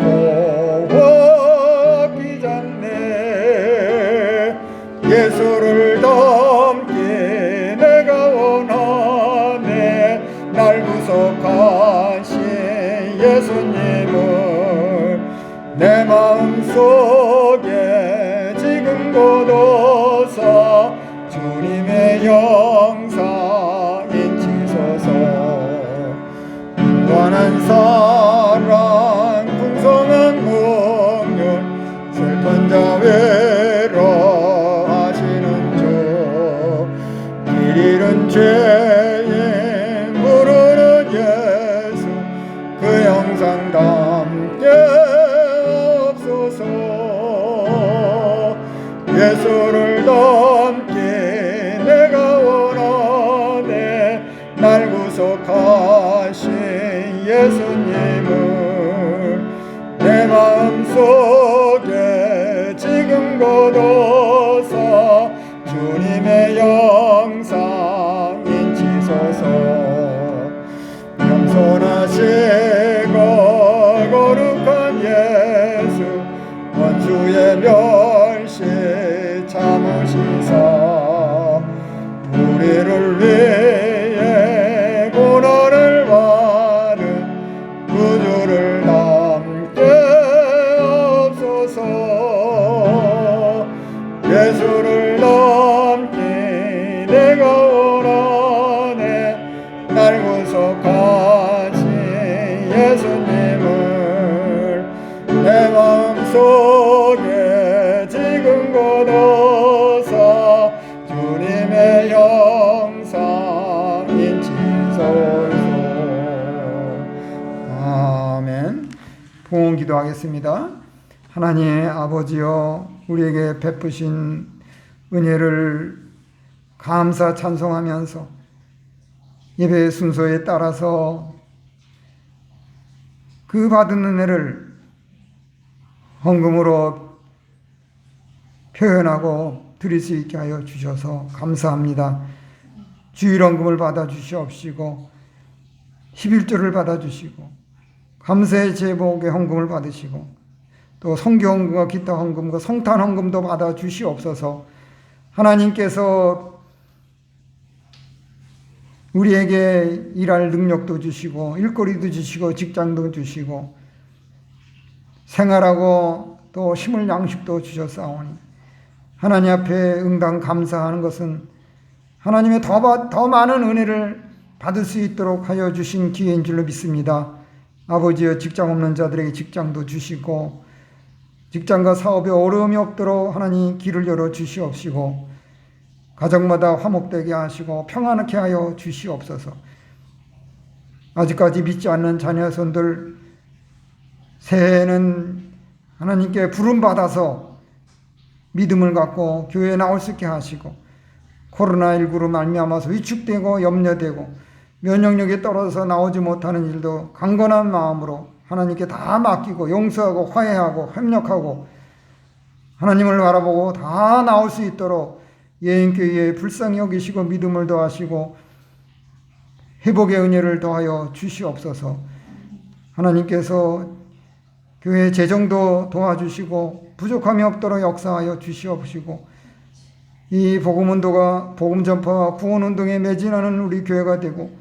보았기 전에 예수를 닮기 내가 원하네. 날 구속하신 예수님을 내 마음속에 지금 걷어서 주님의 형상 인치소서. 무한한 사랑 풍성한 긍휼 슬픈 자 위로하시는 주. 길 잃은 죄인 부르는 예수 그 형상 담게 없소서. 예수를 닮기 내가 원하네. 날 구속하신 예수님을 내 마음속에 지금 걷어서 주님의 형상 인치소서. 겸손하시고 거룩한 예수 원수의 멸시 참으시사 우리를 위해 고난을 받은 구주를 남게 없소서. 예수를 남기 내가 원하네. 날 구속하신 예수님을 내 마음속에 지금 걷어서 주님의 형상 인치소서. 아멘. 봉헌 기도하겠습니다. 하나님의 아버지여, 우리에게 베푸신 은혜를 감사 찬송하면서 예배 순서에 따라서 그 받은 은혜를 헌금으로 표현하고 드릴 수 있게 하여 주셔서 감사합니다. 주일헌금을 받아 주시옵시고 11조를 받아 주시고 감사의 제목의 헌금을 받으시고 또 성경헌금과 기타 헌금과 성탄 헌금도 받아 주시옵소서. 하나님께서 우리에게 일할 능력도 주시고 일거리도 주시고 직장도 주시고 생활하고 또 힘을 양식도 주셨사오니 하나님 앞에 응당 감사하는 것은 하나님의 더 많은 은혜를 받을 수 있도록 하여 주신 기회인 줄로 믿습니다. 아버지여, 직장 없는 자들에게 직장도 주시고 직장과 사업에 어려움이 없도록 하나님 길을 열어 주시옵시고 가정마다 화목되게 하시고 평안하게 하여 주시옵소서. 아직까지 믿지 않는 자녀손들 새해에는 하나님께 부름받아서 믿음을 갖고 교회에 나올 수 있게 하시고 코로나19로 말미암아서 위축되고 염려되고 면역력이 떨어져서 나오지 못하는 일도 강건한 마음으로 하나님께 다 맡기고 용서하고 화해하고 협력하고 하나님을 바라보고 다 나올 수 있도록 예인교회에 불쌍히 여기시고 믿음을 더하시고 회복의 은혜를 더하여 주시옵소서. 하나님께서 교회 재정도 도와주시고 부족함이 없도록 역사하여 주시옵시고 이 복음운동과 복음전파와 구원운동에 매진하는 우리 교회가 되고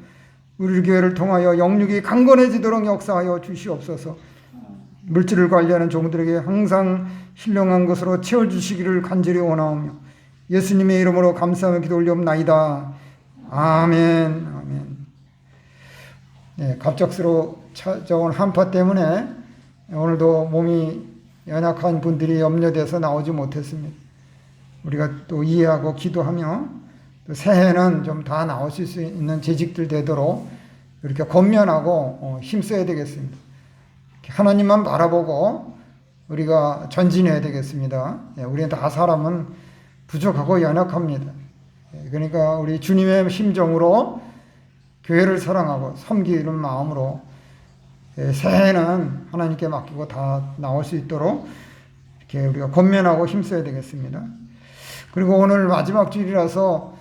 우리 교회를 통하여 영육이 강건해지도록 역사하여 주시옵소서. 물질을 관리하는 종들에게 항상 신령한 것으로 채워주시기를 간절히 원하오며 예수님의 이름으로 감사하며 기도 올리옵나이다. 아멘. 아멘. 네, 갑작스러워 찾아온 한파 때문에 오늘도 몸이 연약한 분들이 염려돼서 나오지 못했습니다. 우리가 또 이해하고 기도하며 또 새해는 좀 다 나오실 수 있는 재직들 되도록 이렇게 권면하고 힘써야 되겠습니다. 하나님만 바라보고 우리가 전진해야 되겠습니다. 우리는 다 사람은 부족하고 연약합니다. 그러니까 우리 주님의 심정으로 교회를 사랑하고 섬기는 마음으로 새해는 하나님께 맡기고 다 나올 수 있도록 이렇게 우리가 권면하고 힘써야 되겠습니다. 그리고 오늘 마지막 주일이라서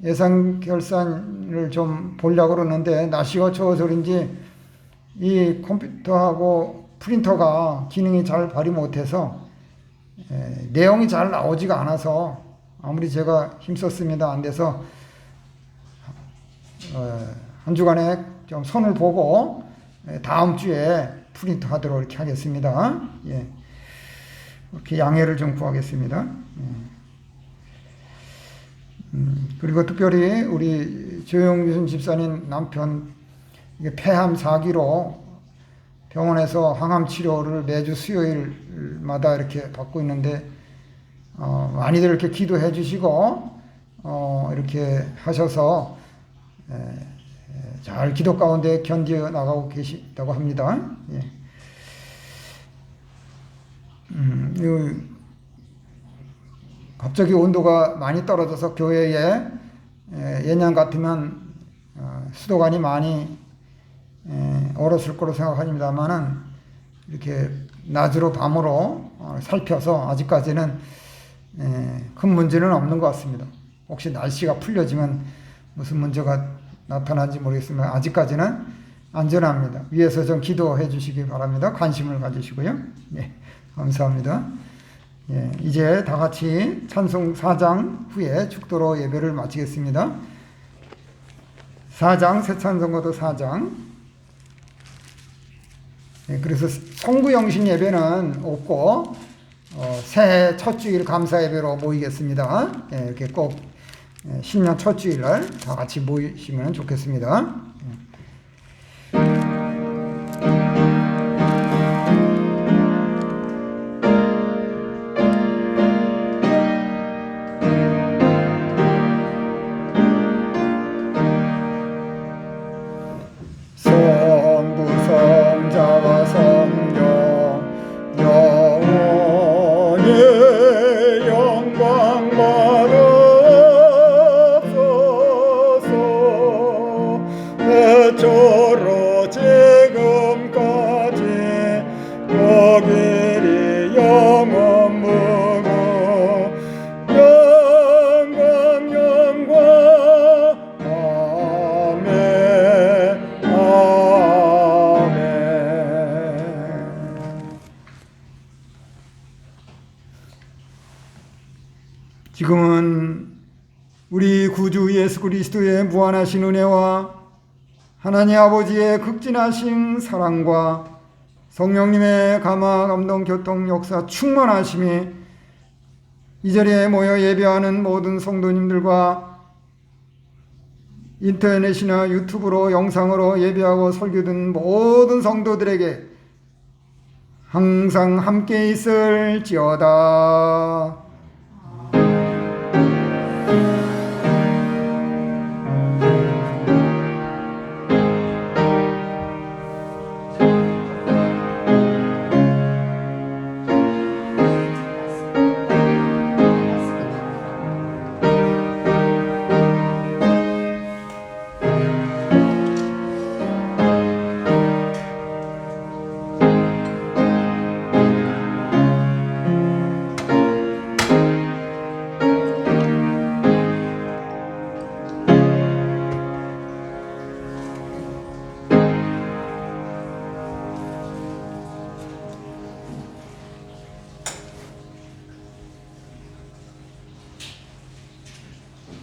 예산 결산을 좀 보려고 그러는데 날씨가 추워서 그런지 이 컴퓨터하고 프린터가 기능이 잘 발휘 못해서 내용이 잘 나오지가 않아서 아무리 제가 힘썼습니다 안 돼서 한 주간에 좀 손을 보고 다음 주에 프린트 하도록 이렇게 하겠습니다. 예. 이렇게 양해를 좀 구하겠습니다. 그리고 특별히 우리 조영준 집사님 남편 폐암 4기로 병원에서 항암 치료를 매주 수요일마다 이렇게 받고 있는데 많이들 이렇게 기도해 주시고 이렇게 하셔서 잘 기도 가운데 견뎌 나가고 계시다고 합니다. 예. 갑자기 온도가 많이 떨어져서 교회에 예년 같으면 수도관이 많이 얼었을 거로 생각합니다만은 이렇게 낮으로 밤으로 살펴서 아직까지는 큰 문제는 없는 것 같습니다. 혹시 날씨가 풀려지면 무슨 문제가 나타나는지 모르겠지만 아직까지는 안전합니다. 위에서 좀 기도해 주시기 바랍니다. 관심을 가지시고요. 예, 감사합니다. 예, 이제 다 같이 찬송 4장 후에 축도로 예배를 마치겠습니다. 4장, 새 찬송가도 4장. 예, 그래서 송구영신 예배는 없고 새해 첫 주일 감사 예배로 모이겠습니다. 예, 이렇게 꼭 신년 첫 주일날 다 같이 모이시면 좋겠습니다. 성부성자와 성령 영원히 영광 받으소서. 예수 그리스도의 무한하신 은혜와 하나님 아버지의 극진하신 사랑과 성령님의 감화 감동 교통 역사 충만하심이 이 자리에 모여 예배하는 모든 성도님들과 인터넷이나 유튜브로 영상으로 예배하고 설교 듣는 모든 성도들에게 항상 함께 있을지어다.